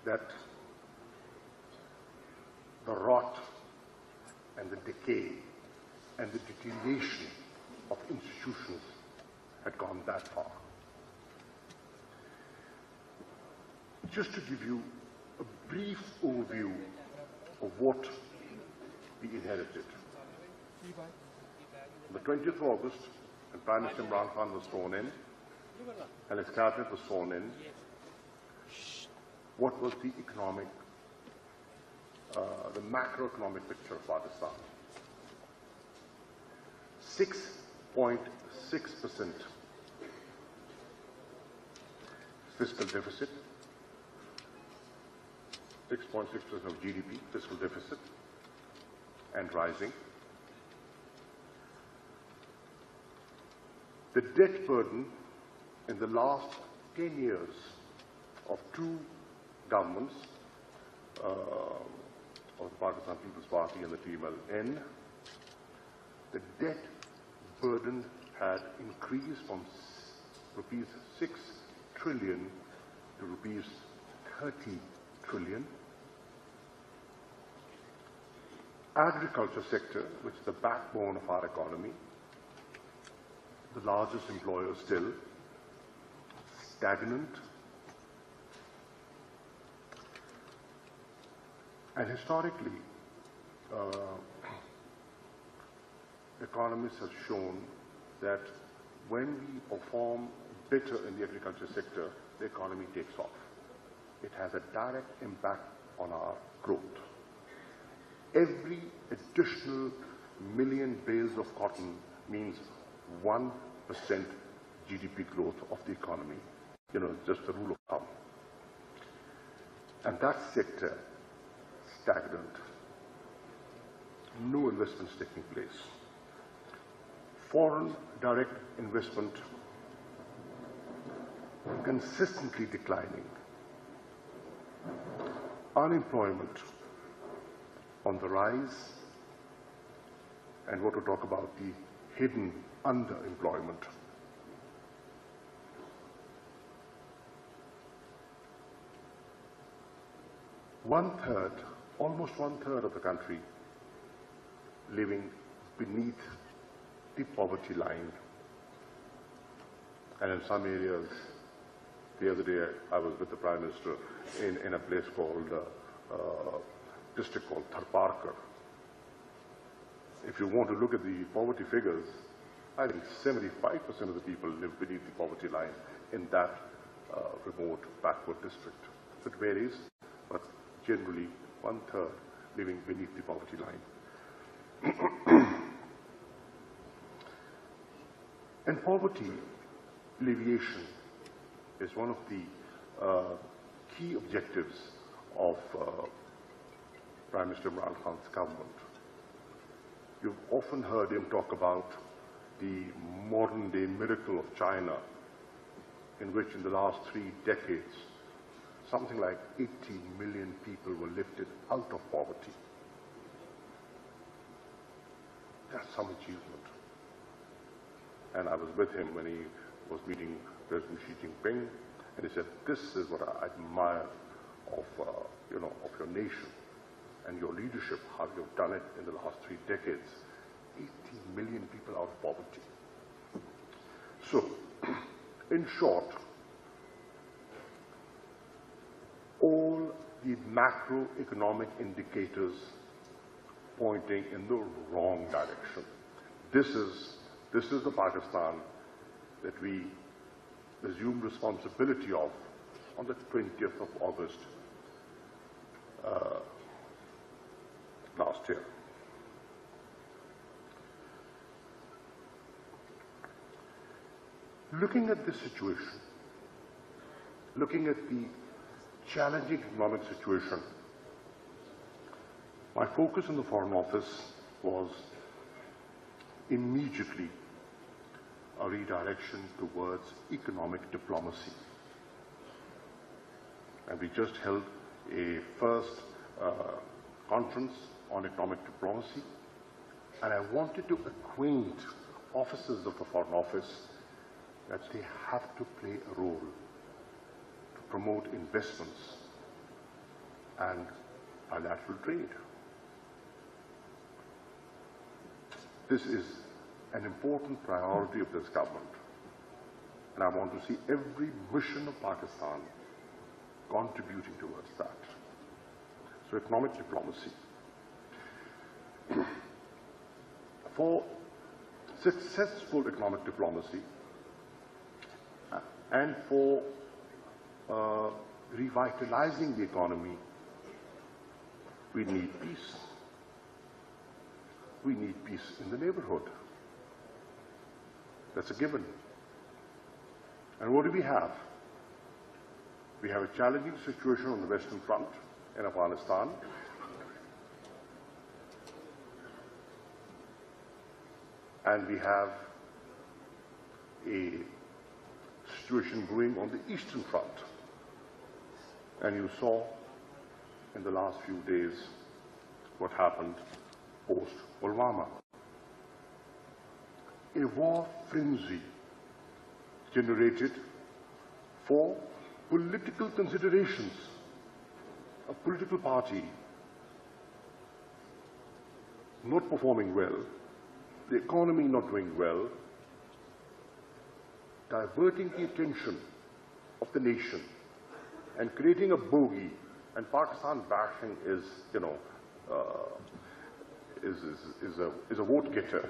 that the rot and the decay and the deterioration of institutions had gone that far. Just to give you a brief overview of what we inherited. On the 20th of August, when Prime Minister Imran Khan was sworn in, and his cabinet was sworn in, what was the economic, the macroeconomic picture of Pakistan? 6.6% fiscal deficit, 6.6% of GDP, fiscal deficit, and rising. The debt burden in the last 10 years of two governments, of the Pakistan People's Party and the PMLN, the debt burden had increased from rupees 6 trillion to rupees 30 trillion. Agriculture sector, which is the backbone of our economy, the largest employer still, stagnant. And historically, economists have shown that when we perform better in the agriculture sector, the economy takes off. It has a direct impact on our growth. Every additional million bales of cotton means 1% GDP growth of the economy. You know, just the rule of thumb. And that sector, stagnant. No investments taking place. Foreign direct investment consistently declining. Unemployment on the rise, and what to talk about the hidden underemployment. Almost one third of the country living beneath the poverty line. And in some areas, the other day I was with the Prime Minister in a place called, district called Tharparkar. If you want to look at the poverty figures, I think 75% of the people live beneath the poverty line in that remote backward district. So it varies, but generally one third living beneath the poverty line. And poverty alleviation is one of the key objectives of Prime Minister Imran Khan's government. You've often heard him talk about the modern-day miracle of China, in which in the last 3 decades, something like 80 million people were lifted out of poverty. That's some achievement. And I was with him when he was meeting President Xi Jinping, and he said, "This is what I admire of, of your nation and your leadership, how you've done it in the last 3 decades. 80 million people out of poverty." So, in short, all the macroeconomic indicators pointing in the wrong direction. This is the Pakistan that we assumed responsibility of on the 20th of August last year. Looking at this situation, looking at the challenging economic situation, my focus in the Foreign Office was immediately a redirection towards economic diplomacy. And we just held a first conference on economic diplomacy, and I wanted to acquaint officers of the Foreign Office that they have to play a role to promote investments, and bilateral trade. This is an important priority of this government, and I want to see every mission of Pakistan contributing towards that. So economic diplomacy. For successful economic diplomacy and for revitalizing the economy, we need peace. We need peace in the neighborhood. That's a given. And what do we have? We have a challenging situation on the Western Front in Afghanistan. And we have a situation brewing on the Eastern Front. And you saw in the last few days what happened post-Pulwama. A war frenzy generated for political considerations. A political party not performing well, the economy not doing well, diverting the attention of the nation and creating a bogey. And Pakistan bashing is, is a vote getter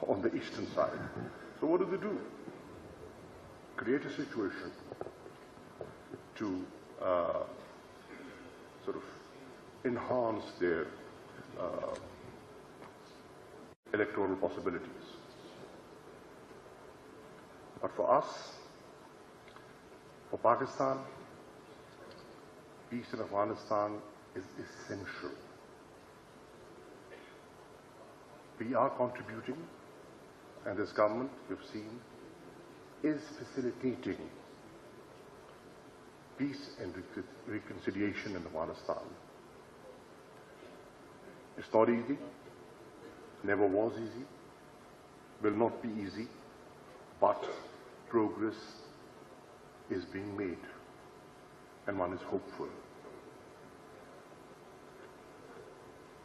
on the eastern side. So what do? Create a situation to sort of enhance their electoral possibilities. But for us, for Pakistan, peace in Afghanistan is essential. We are contributing, and this government, we've seen, is facilitating peace and reconciliation in Afghanistan. It's not easy, never was easy, will not be easy, but progress is being made, and one is hopeful.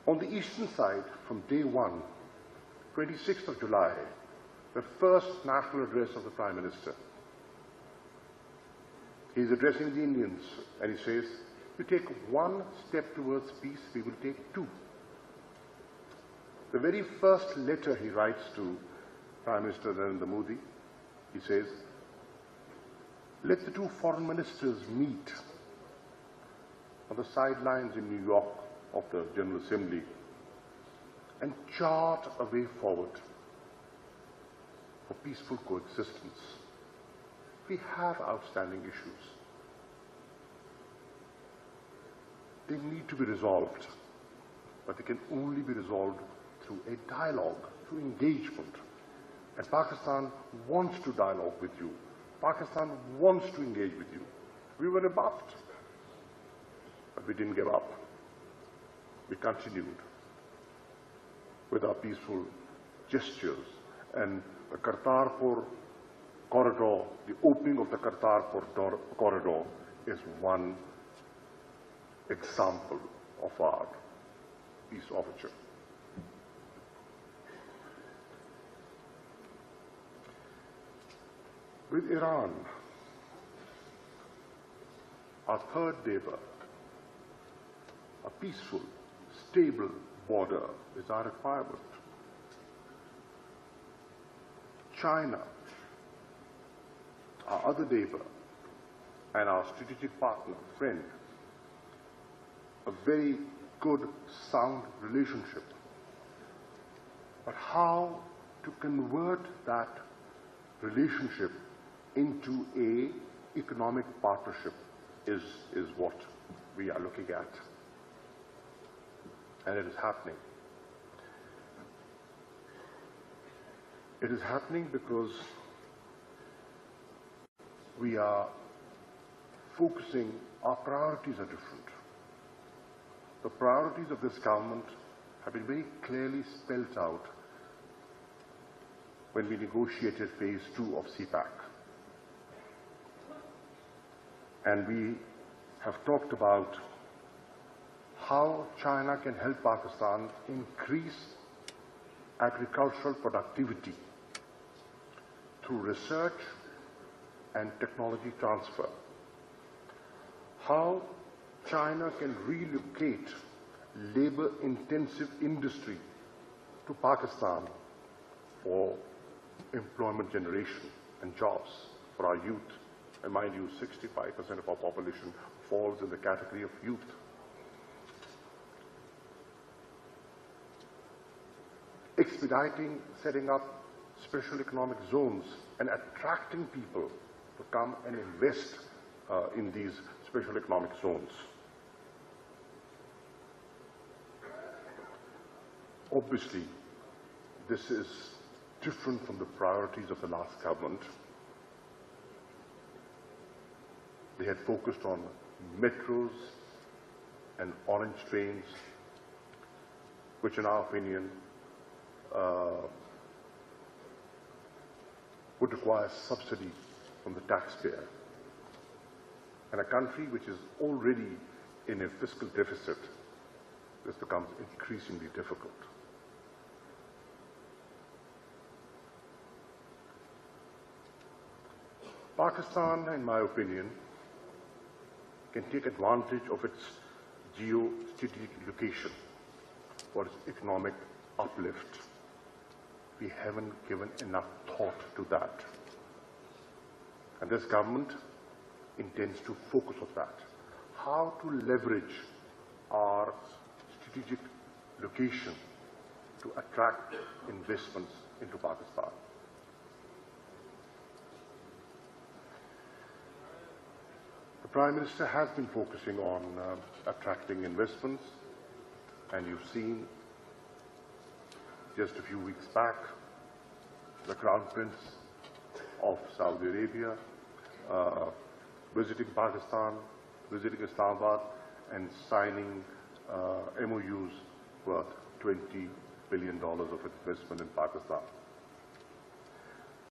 On the eastern side, from day one, 26th of July, the first national address of the Prime Minister. He's addressing the Indians, and he says, "You take one step towards peace, we will take two." The very first letter he writes to Prime Minister Narendra Modi, he says, "Let the two foreign ministers meet on the sidelines in New York of the General Assembly and chart a way forward for peaceful coexistence. We have outstanding issues. They need to be resolved, but they can only be resolved through a dialogue, through engagement. And Pakistan wants to dialogue with you. Pakistan wants to engage with you. We were rebuffed, but we didn't give up. We continued with our peaceful gestures, and the Kartarpur corridor, the opening of the Kartarpur corridor is one example of our peace overture. With Iran, our third neighbor, a peaceful, stable border is our requirement. China, our other neighbor and our strategic partner, friend, a very good, sound relationship. But how to convert that relationship into an economic partnership is what we are looking at. And it is happening. It is happening because we are focusing, our priorities are different. The priorities of this government have been very clearly spelled out when we negotiated phase 2 of CPAC. And we have talked about how China can help Pakistan increase agricultural productivity through research and technology transfer. How China can relocate labor-intensive industry to Pakistan for employment generation and jobs for our youth. And mind you, 65% of our population falls in the category of youth. Expediting setting up special economic zones and attracting people to come and invest in these special economic zones. Obviously, this is different from the priorities of the last government. They had focused on metros and orange trains, which in our opinion would require subsidy from the taxpayer. And a country which is already in a fiscal deficit, this becomes increasingly difficult. Pakistan, in my opinion, can take advantage of its geostrategic location for its economic uplift. We haven't given enough thought to that. And this government intends to focus on that. How to leverage our strategic location to attract investments into Pakistan. The Prime Minister has been focusing on attracting investments, and you've seen just a few weeks back the Crown Prince of Saudi Arabia visiting Pakistan, visiting Islamabad, and signing MOUs worth $20 billion of investment in Pakistan.